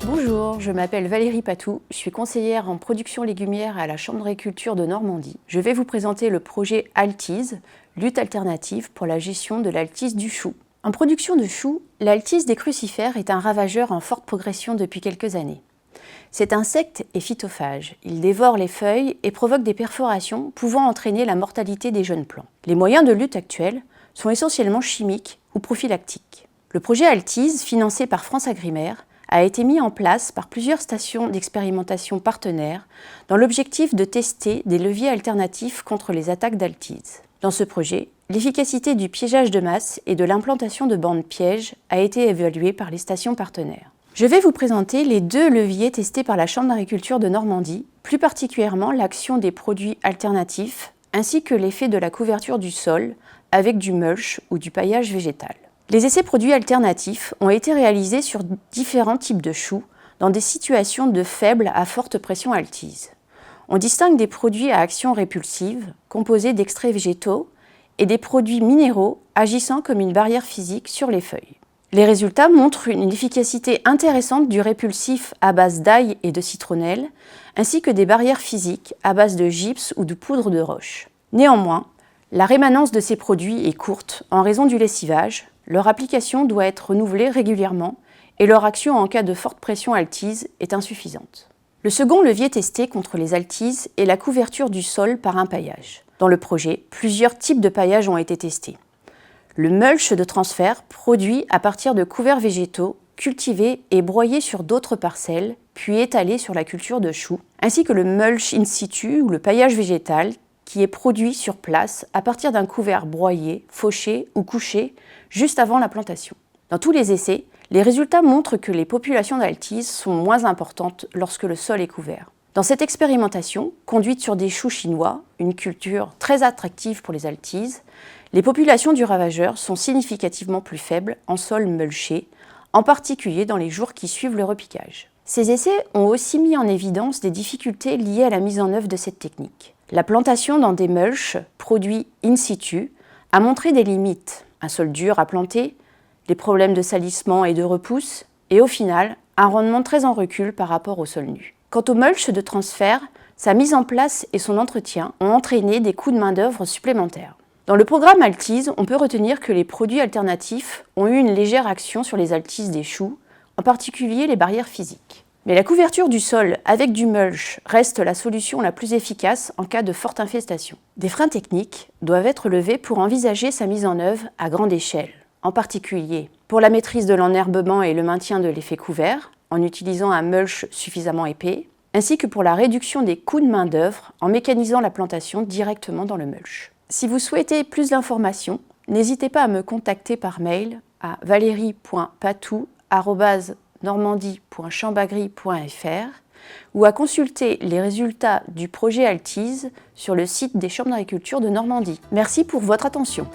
Bonjour, je m'appelle Valérie Patou, je suis conseillère en production légumière à la Chambre d'agriculture de Normandie. Je vais vous présenter le projet Altise, lutte alternative pour la gestion de l'altise du chou. En production de choux, l'altise des crucifères est un ravageur en forte progression depuis quelques années. Cet insecte est phytophage, il dévore les feuilles et provoque des perforations pouvant entraîner la mortalité des jeunes plants. Les moyens de lutte actuels sont essentiellement chimiques ou prophylactiques. Le projet Altise, financé par FranceAgriMer, a été mis en place par plusieurs stations d'expérimentation partenaires dans l'objectif de tester des leviers alternatifs contre les attaques d'altise. Dans ce projet, l'efficacité du piégeage de masse et de l'implantation de bandes pièges a été évaluée par les stations partenaires. Je vais vous présenter les deux leviers testés par la Chambre d'agriculture de Normandie, plus particulièrement l'action des produits alternatifs ainsi que l'effet de la couverture du sol avec du mulch ou du paillage végétal. Les essais produits alternatifs ont été réalisés sur différents types de choux dans des situations de faible à forte pression altise. On distingue des produits à action répulsive, composés d'extraits végétaux, et des produits minéraux agissant comme une barrière physique sur les feuilles. Les résultats montrent une efficacité intéressante du répulsif à base d'ail et de citronnelle, ainsi que des barrières physiques à base de gypse ou de poudre de roche. Néanmoins, la rémanence de ces produits est courte en raison du lessivage. Leur application doit être renouvelée régulièrement et leur action en cas de forte pression altise est insuffisante. Le second levier testé contre les altises est la couverture du sol par un paillage. Dans le projet, plusieurs types de paillage ont été testés. Le mulch de transfert, produit à partir de couverts végétaux, cultivés et broyés sur d'autres parcelles, puis étalés sur la culture de choux, ainsi que le mulch in situ ou le paillage végétal, qui est produit sur place à partir d'un couvert broyé, fauché ou couché juste avant la plantation. Dans tous les essais, les résultats montrent que les populations d'altise sont moins importantes lorsque le sol est couvert. Dans cette expérimentation, conduite sur des choux chinois, une culture très attractive pour les altises, les populations du ravageur sont significativement plus faibles en sol mulché, en particulier dans les jours qui suivent le repiquage. Ces essais ont aussi mis en évidence des difficultés liées à la mise en œuvre de cette technique. La plantation dans des mulchs produits in situ a montré des limites, un sol dur à planter, des problèmes de salissement et de repousse, et au final, un rendement très en recul par rapport au sol nu. Quant au mulch de transfert, sa mise en place et son entretien ont entraîné des coûts de main-d'œuvre supplémentaires. Dans le programme Altise, on peut retenir que les produits alternatifs ont eu une légère action sur les altises des choux, en particulier les barrières physiques. Mais la couverture du sol avec du mulch reste la solution la plus efficace en cas de forte infestation. Des freins techniques doivent être levés pour envisager sa mise en œuvre à grande échelle, en particulier pour la maîtrise de l'enherbement et le maintien de l'effet couvert, en utilisant un mulch suffisamment épais, ainsi que pour la réduction des coûts de main-d'œuvre en mécanisant la plantation directement dans le mulch. Si vous souhaitez plus d'informations, n'hésitez pas à me contacter par mail à valérie.patou@normandie.chambagri.fr ou à consulter les résultats du projet Altise sur le site des Chambres d'agriculture de Normandie. Merci pour votre attention.